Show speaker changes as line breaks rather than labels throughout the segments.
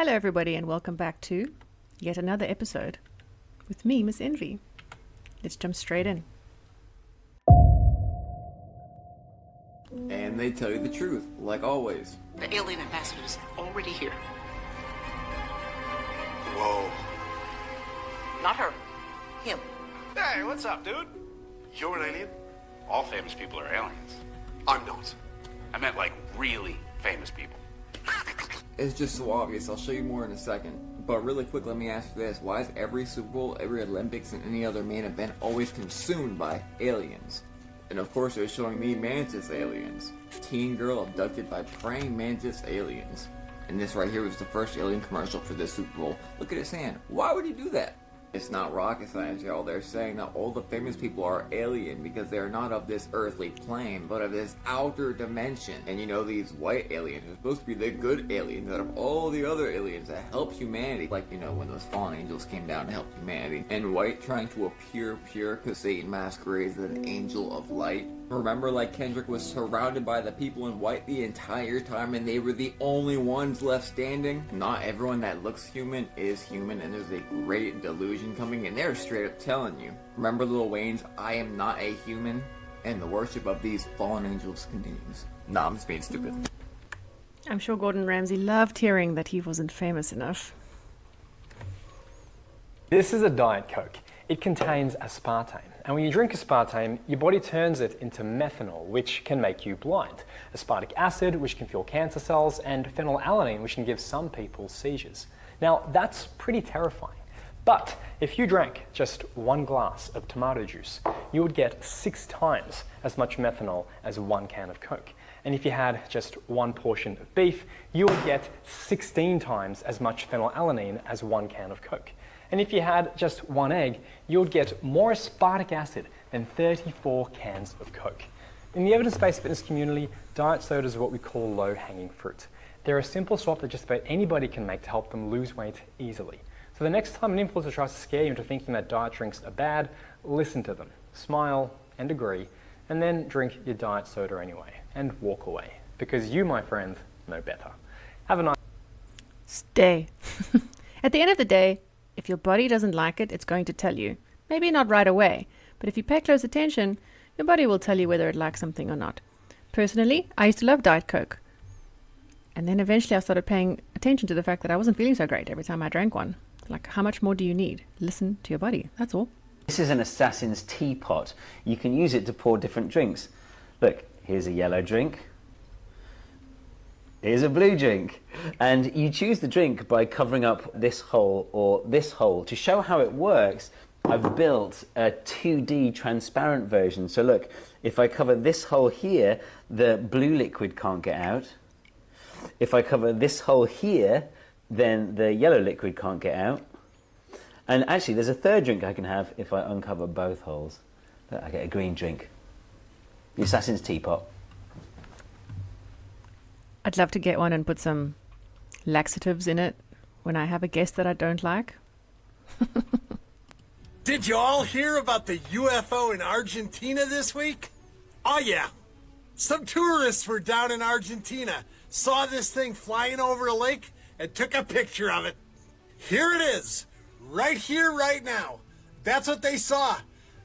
Hello everybody and welcome back to yet another episode with me, Miss Envy. Let's jump straight in.
And they tell you the truth, like always.
The alien ambassador is already here.
Whoa.
Not her. Him.
Hey, what's up, dude? You're an alien?
All famous people are aliens.
I'm not.
I meant like really famous people.
It's just so obvious, I'll show you more in a second. But really quick, let me ask you this. Why is every Super Bowl, every Olympics, and any other main event always consumed by aliens? And of course they're showing me mantis aliens. Teen girl abducted by praying mantis aliens. And this right here was the first alien commercial for this Super Bowl. Look at his hand. Why would he do that? It's not rocket science, y'all. They're saying that all the famous people are alien because they're not of this earthly plane, but of this outer dimension. And you know, these white aliens are supposed to be the good aliens out of all the other aliens that help humanity. Like, you know, when those fallen angels came down to help humanity. And white trying to appear pure because Satan masquerades as an angel of light. Remember, like, Kendrick was surrounded by the people in white the entire time and they were the only ones left standing? Not everyone that looks human is human, and there's a great delusion coming, and they're straight up telling you. Remember Lil Wayne's I am not a human? And the worship of these fallen angels continues. Nah, I'm just being stupid.
I'm sure Gordon Ramsay loved hearing that he wasn't famous enough.
This is a Diet Coke. It contains aspartame. And when you drink aspartame, your body turns it into methanol, which can make you blind. Aspartic acid, which can fuel cancer cells, and phenylalanine, which can give some people seizures. Now, that's pretty terrifying. But if you drank just one glass of tomato juice, you would get 6 times as much methanol as 1 can of Coke. And if you had just one portion of beef, you would get 16 times as much phenylalanine as 1 can of Coke. And if you had just one egg, you would get more aspartic acid than 34 cans of Coke. In the evidence-based fitness community, diet sodas are what we call low-hanging fruit. They're a simple swap that just about anybody can make to help them lose weight easily. So the next time an influencer tries to scare you into thinking that diet drinks are bad, listen to them, smile and agree, and then drink your diet soda anyway, and walk away. Because you, my friend, know better. Have a nice...
Stay. At the end of the day, if your body doesn't like it, it's going to tell you. Maybe not right away, but if you pay close attention, your body will tell you whether it likes something or not. Personally, I used to love Diet Coke. And then eventually I started paying attention to the fact that I wasn't feeling so great every time I drank one. Like, how much more do you need? Listen to your body, that's all.
This is an assassin's teapot. You can use it to pour different drinks. Look, here's a yellow drink. Here's a blue drink. And you choose the drink by covering up this hole or this hole. To show how it works, I've built a 2D transparent version. So look, if I cover this hole here, the blue liquid can't get out. If I cover this hole here, then the yellow liquid can't get out. And actually, there's a third drink I can have if I uncover both holes. Look, I get a green drink. The assassin's teapot.
I'd love to get one and put some laxatives in it when I have a guest that I don't like.
Did you all hear about the UFO in Argentina this week? Oh yeah. Some tourists were down in Argentina, saw this thing flying over a lake, and took a picture of it. Here it is, right here, right now. That's what they saw.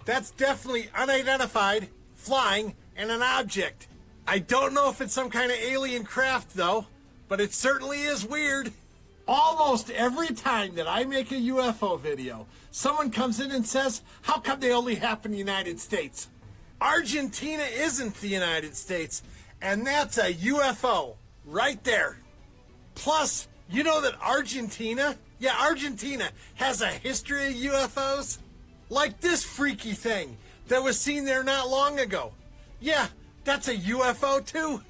That's definitely unidentified, flying, and an object. I don't know if it's some kind of alien craft, though, but it certainly is weird. Almost every time that I make a UFO video, someone comes in and says, how come they only happen in the United States? Argentina isn't the United States, and that's a UFO right there. Plus, you know that Argentina has a history of UFOs? Like this freaky thing that was seen there not long ago. Yeah, that's a UFO too.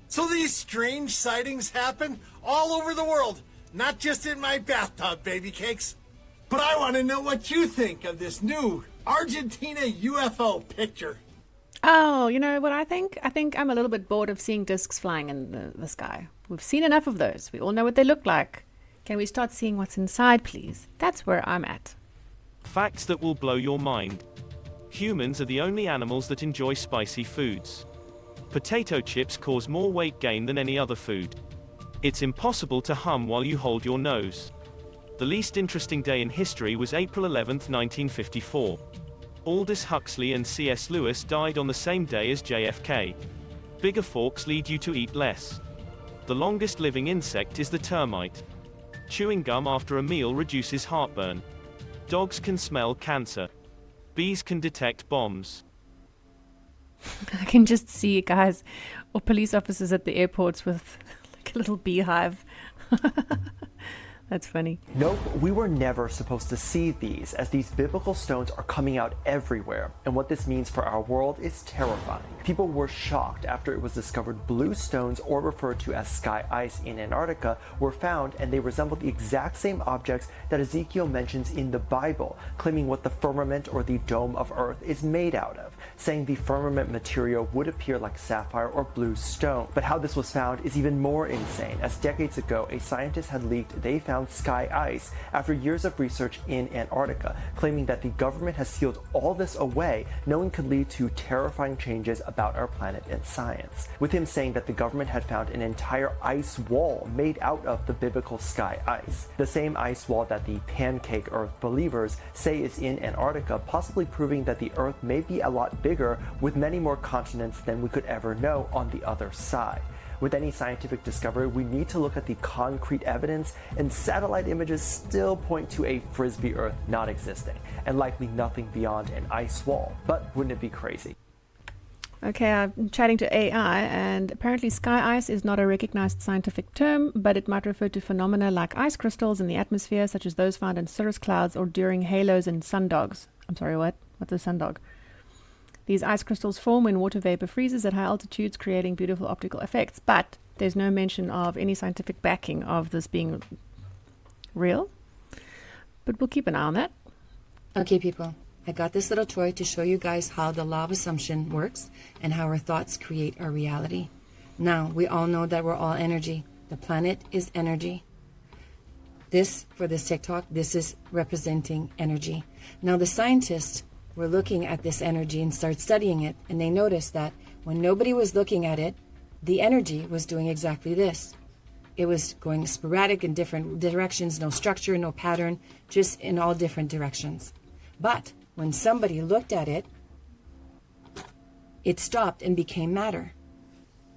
So these strange sightings happen all over the world, not just in my bathtub, baby cakes. But I want to know what you think of this new Argentina UFO picture.
Oh, you know what I think? I think I'm a little bit bored of seeing discs flying in the sky. We've seen enough of those. We all know what they look like. Can we start seeing what's inside, please? That's where I'm at.
Facts that will blow your mind. Humans are the only animals that enjoy spicy foods. Potato chips cause more weight gain than any other food. It's impossible to hum while you hold your nose. The least interesting day in history was April 11, 1954. Aldous Huxley and C.S. Lewis died on the same day as JFK. Bigger forks lead you to eat less. The longest living insect is the termite. Chewing gum after a meal reduces heartburn. Dogs can smell cancer. Bees can detect bombs.
I can just see guys or police officers at the airports with like a little beehive. That's funny.
Nope, we were never supposed to see these, as these biblical stones are coming out everywhere, and what this means for our world is terrifying. People were shocked after it was discovered blue stones, or referred to as sky ice, in Antarctica were found, and they resembled the exact same objects that Ezekiel mentions in the Bible, claiming what the firmament or the dome of earth is made out of, saying the firmament material would appear like sapphire or blue stone. But how this was found is even more insane, as decades ago a scientist had leaked they found sky ice after years of research in Antarctica, claiming that the government has sealed all this away, knowing could lead to terrifying changes about our planet and science, with him saying that the government had found an entire ice wall made out of the biblical sky ice, the same ice wall that the pancake earth believers say is in Antarctica, possibly proving that the earth may be a lot bigger with many more continents than we could ever know on the other side. With any scientific discovery, we need to look at the concrete evidence, and satellite images still point to a frisbee Earth not existing, and likely nothing beyond an ice wall. But wouldn't it be crazy?
Okay, I'm chatting to AI, and apparently sky ice is not a recognized scientific term, but it might refer to phenomena like ice crystals in the atmosphere, such as those found in cirrus clouds or during halos and sundogs. I'm sorry, what? What's a sundog? These ice crystals form when water vapor freezes at high altitudes, creating beautiful optical effects. But there's no mention of any scientific backing of this being real. But we'll keep an eye on that.
Okay, people. I got this little toy to show you guys how the law of assumption works and how our thoughts create our reality. Now, we all know that we're all energy. The planet is energy. For this TikTok, this is representing energy. Now, the scientists were looking at this energy and start studying it, and they noticed that when nobody was looking at it, the energy was doing exactly this. It was going sporadic in different directions, no structure, no pattern, just in all different directions. But when somebody looked at it, it stopped and became matter.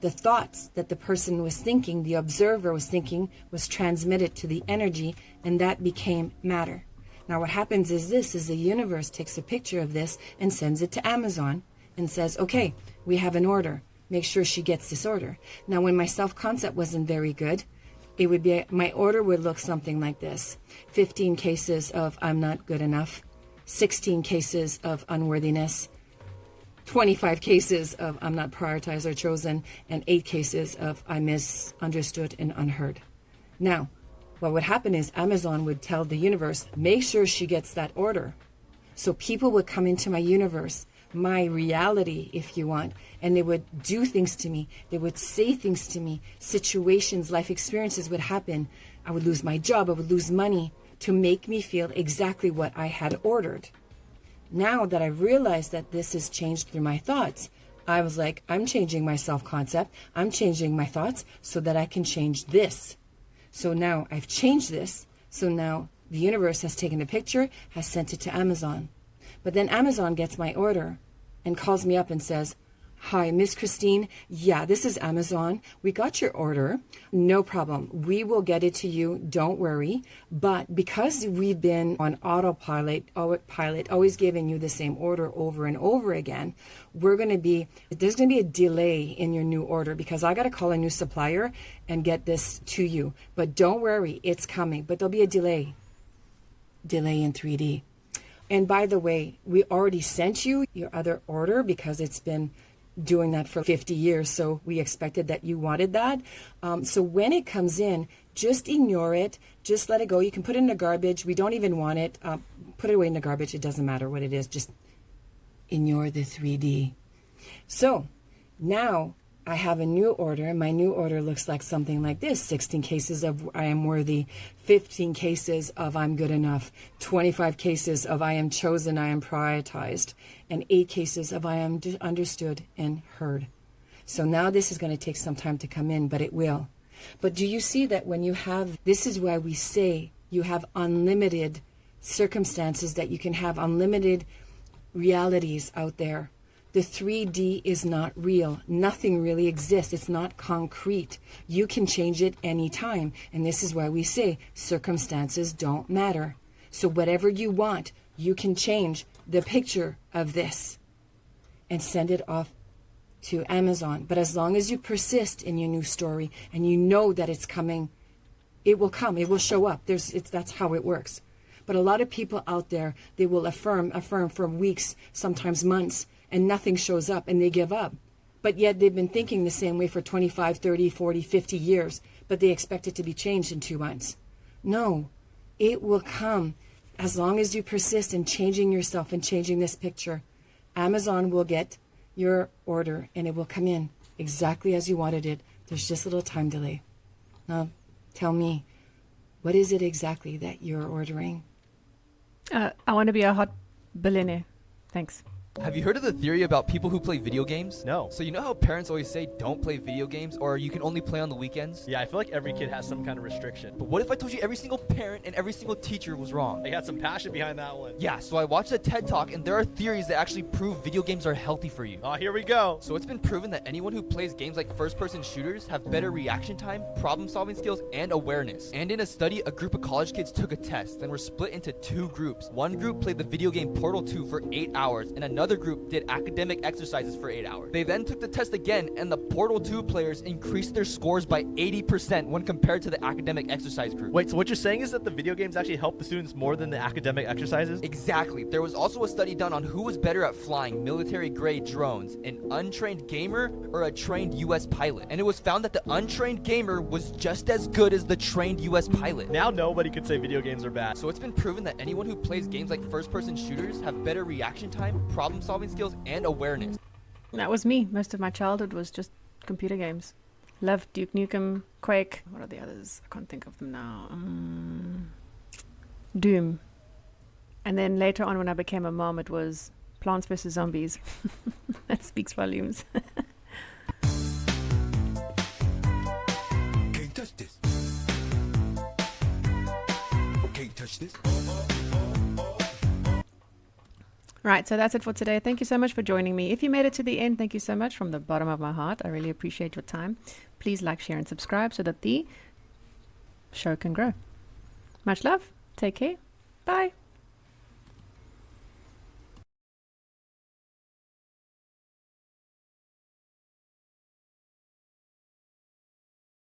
The thoughts that the person was thinking, the observer was thinking, was transmitted to the energy, and that became matter. Now what happens is the universe takes a picture of this and sends it to Amazon and says, okay, we have an order. Make sure she gets this order. Now when my self-concept wasn't very good, it would be, my order would look something like this. 15 cases of I'm not good enough, 16 cases of unworthiness, 25 cases of I'm not prioritized or chosen, and 8 cases of I misunderstood and unheard. Now, what would happen is Amazon would tell the universe, make sure she gets that order. So people would come into my universe, my reality, if you want, and they would do things to me. They would say things to me. Situations, life experiences would happen. I would lose my job. I would lose money to make me feel exactly what I had ordered. Now that I've realized that this has changed through my thoughts, I was like, I'm changing my self-concept. I'm changing my thoughts so that I can change this. So now I've changed this. So now the universe has taken a picture, has sent it to Amazon. But then Amazon gets my order and calls me up and says, hi, Miss Christine. Yeah, this is Amazon. We got your order. No problem. We will get it to you. Don't worry. But because we've been on autopilot, always giving you the same order over and over again, there's going to be a delay in your new order because I got to call a new supplier and get this to you. But don't worry, it's coming. But there'll be a delay in 3D. And by the way, we already sent you your other order because it's been doing that for 50 years. So we expected that you wanted that. So when it comes in, just ignore it. Just let it go. You can put it in the garbage. We don't even want it. Put it away in the garbage. It doesn't matter what it is. Just ignore the 3D. So now I have a new order, and my new order looks like something like this. 16 cases of I am worthy, 15 cases of I'm good enough, 25 cases of I am chosen, I am prioritized, and 8 cases of I am understood and heard. So now this is going to take some time to come in, but it will. But do you see that when you have, this is why we say you have unlimited circumstances, that you can have unlimited realities out there. The 3D is not real. Nothing really exists. It's not concrete. You can change it anytime. And this is why we say circumstances don't matter. So whatever you want, you can change the picture of this and send it off to Amazon. But as long as you persist in your new story and you know that it's coming, it will come. It will show up. That's how it works. But a lot of people out there, they will affirm for weeks, sometimes months, and nothing shows up and they give up. But yet they've been thinking the same way for 25, 30, 40, 50 years, but they expect it to be changed in 2 months. No, it will come as long as you persist in changing yourself and changing this picture. Amazon will get your order and it will come in exactly as you wanted it. There's just a little time delay. Now, tell me, what is it exactly that you're ordering?
I want to be a hot billionaire. Thanks.
Have you heard of the theory about people who play video games?
No.
So you know how parents always say don't play video games, or you can only play on the weekends?
Yeah, I feel like every kid has some kind of restriction.
But what if I told you every single parent and every single teacher was wrong?
I got some passion behind that one.
Yeah, so I watched a TED Talk, and there are theories that actually prove video games are healthy for you.
Oh, here we go.
So it's been proven that anyone who plays games like first-person shooters have better reaction time, problem-solving skills, and awareness. And in a study, a group of college kids took a test, then were split into 2 groups. One group played the video game Portal 2 for 8 hours, and another group did academic exercises for 8 hours. They then took the test again, and the Portal 2 players increased their scores by 80% when compared to the academic exercise group.
Wait, so what you're saying is that the video games actually help the students more than the academic exercises?
Exactly. There was also a study done on who was better at flying military-grade drones, an untrained gamer or a trained U.S. pilot. And it was found that the untrained gamer was just as good as the trained U.S. pilot.
Now nobody could say video games are bad.
So it's been proven that anyone who plays games like first-person shooters have better reaction time, problem-solving skills, and awareness.
That was me. Most of my childhood was just computer games. Loved Duke Nukem, Quake. What are the others? I can't think of them now. Doom. And then later on when I became a mom, it was Plants vs. Zombies. That speaks volumes.
Can't touch this. Can't touch this.
Right, so that's it for today. Thank you so much for joining me. If you made it to the end, thank you so much from the bottom of my heart. I really appreciate your time. Please like, share, and subscribe so that the show can grow. Much love. Take care. Bye.